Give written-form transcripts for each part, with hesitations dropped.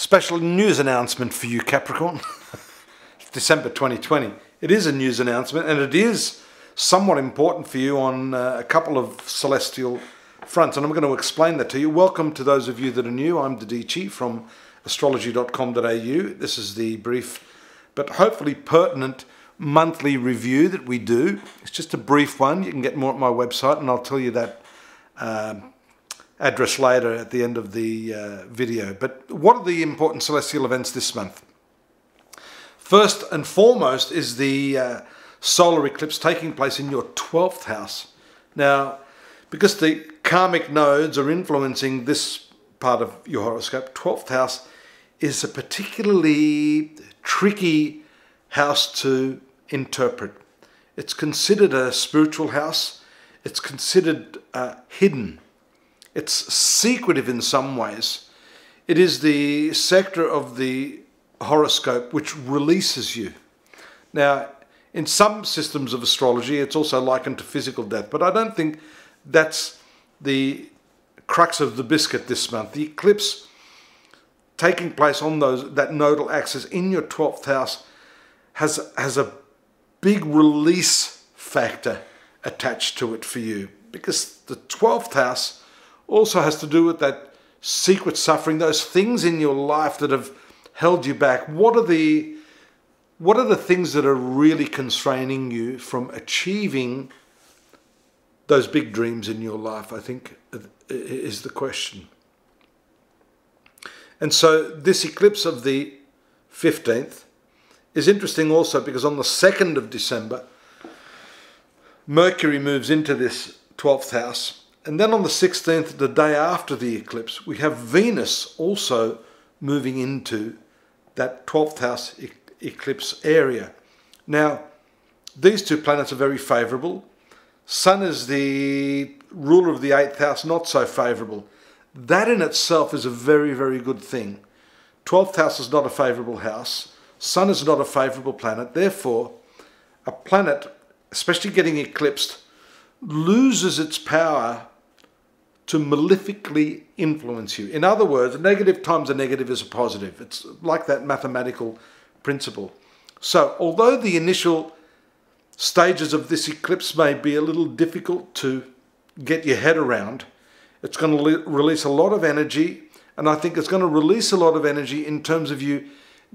Special news announcement for you, Capricorn. December 2020. It is a news announcement, and it is somewhat important for you on a couple of celestial fronts, and I'm going to explain that to you. Welcome to those of you that are new. I'm Dadhichi from astrology.com.au. This is the brief but hopefully pertinent monthly review that we do. It's just a brief one. You can get more at my website, and I'll tell you that address later at the end of the video. But what are the important celestial events this month? First and foremost is the solar eclipse taking place in your 12th house. Now, because the karmic nodes are influencing this part of your horoscope, 12th house is a particularly tricky house to interpret. It's considered a spiritual house. It's considered hidden. It's secretive in some ways. It is the sector of the horoscope which releases you. Now, in some systems of astrology, it's also likened to physical death, but I don't think that's the crux of the biscuit this month. The eclipse taking place on that nodal axis in your 12th house has a big release factor attached to it for you, because the 12th house also has to do with that secret suffering, those things in your life that have held you back. What are the things that are really constraining you from achieving those big dreams in your life, I think, is the question. And so this eclipse of the 15th is interesting also because on the 2nd of December, Mercury moves into this 12th house. And then on the 16th, the day after the eclipse, we have Venus also moving into that 12th house eclipse area. Now, these two planets are very favourable. Sun is the ruler of the 8th house, not so favourable. That in itself is a very, very good thing. 12th house is not a favourable house. Sun is not a favourable planet. Therefore, a planet, especially getting eclipsed, loses its power to malefically influence you. In other words, a negative times a negative is a positive. It's like that mathematical principle. So, although the initial stages of this eclipse may be a little difficult to get your head around, it's going to release a lot of energy, and I think it's going to release a lot of energy in terms of you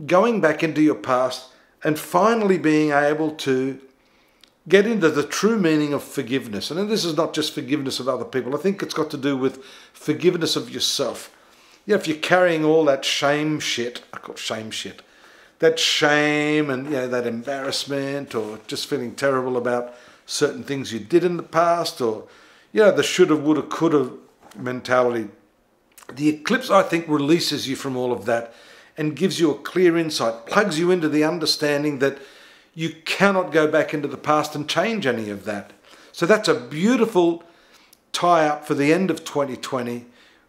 going back into your past and finally being able to get into the true meaning of forgiveness. And this is not just forgiveness of other people. I think it's got to do with forgiveness of yourself. You know, if you're carrying all that shame shit, I call it shame shit, that shame and, you know, that embarrassment, or just feeling terrible about certain things you did in the past, or, you know, the shoulda, woulda, coulda mentality. The eclipse, I think, releases you from all of that and gives you a clear insight, plugs you into the understanding that you cannot go back into the past and change any of that. So that's a beautiful tie-up for the end of 2020,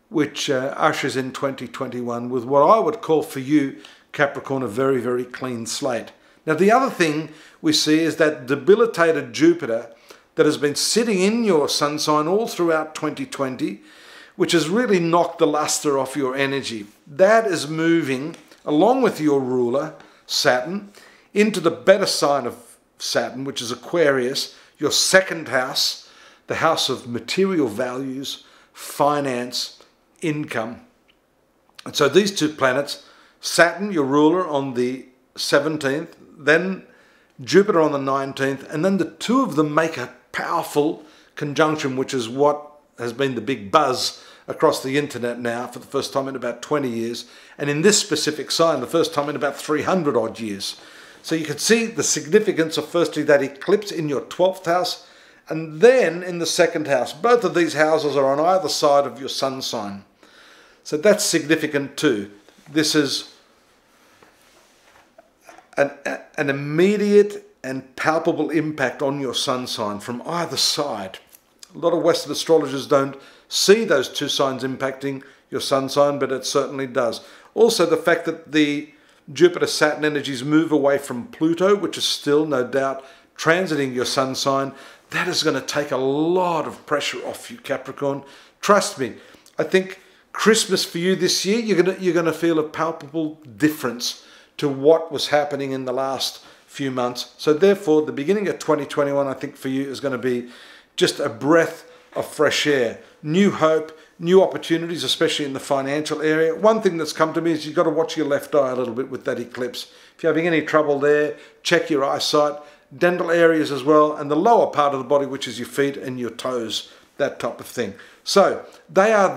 which ushers in 2021 with what I would call for you, Capricorn, a very, very clean slate. Now, the other thing we see is that debilitated Jupiter that has been sitting in your sun sign all throughout 2020, which has really knocked the luster off your energy. That is moving, along with your ruler, Saturn, into the better sign of Saturn, which is Aquarius, your 2nd house, the house of material values, finance, income. And so these two planets, Saturn, your ruler, on the 17th, then Jupiter on the 19th, and then the two of them make a powerful conjunction, which is what has been the big buzz across the internet now for the first time in about 20 years, and in this specific sign, the first time in about 300 odd years. So you can see the significance of firstly that eclipse in your 12th house, and then in the 2nd house. Both of these houses are on either side of your sun sign. So that's significant too. This is an immediate and palpable impact on your sun sign from either side. A lot of Western astrologers don't see those two signs impacting your sun sign, but it certainly does. Also, the fact that the Jupiter-Saturn energies move away from Pluto, which is still, no doubt, transiting your sun sign, that is going to take a lot of pressure off you, Capricorn. Trust me, I think Christmas for you this year, you're gonna feel a palpable difference to what was happening in the last few months. So therefore, the beginning of 2021, I think for you is going to be just a breath of fresh air, new hope, new opportunities, especially in the financial area. One thing that's come to me is you've got to watch your left eye a little bit with that eclipse. If you're having any trouble there, check your eyesight, dental areas as well, and the lower part of the body, which is your feet and your toes, that type of thing. So they are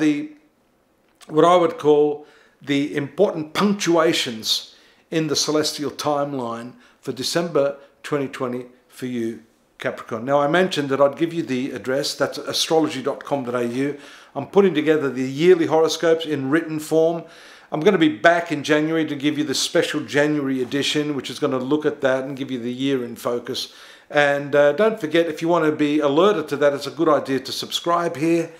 what I would call the important punctuations in the celestial timeline for December 2020 for you, Capricorn. Now, I mentioned that I'd give you the address. That's astrology.com.au. I'm putting together the yearly horoscopes in written form. I'm going to be back in January to give you the special January edition, which is going to look at that and give you the year in focus. And don't forget, if you want to be alerted to that, it's a good idea to subscribe here.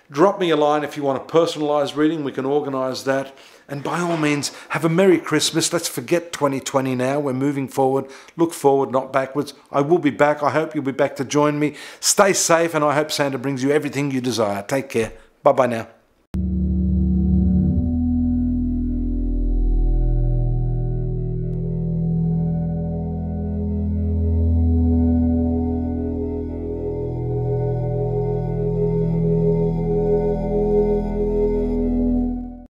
Drop me a line if you want a personalised reading. We can organise that. And by all means, have a Merry Christmas. Let's forget 2020 now. We're moving forward. Look forward, not backwards. I will be back. I hope you'll be back to join me. Stay safe, and I hope Santa brings you everything you desire. Take care. Bye-bye now.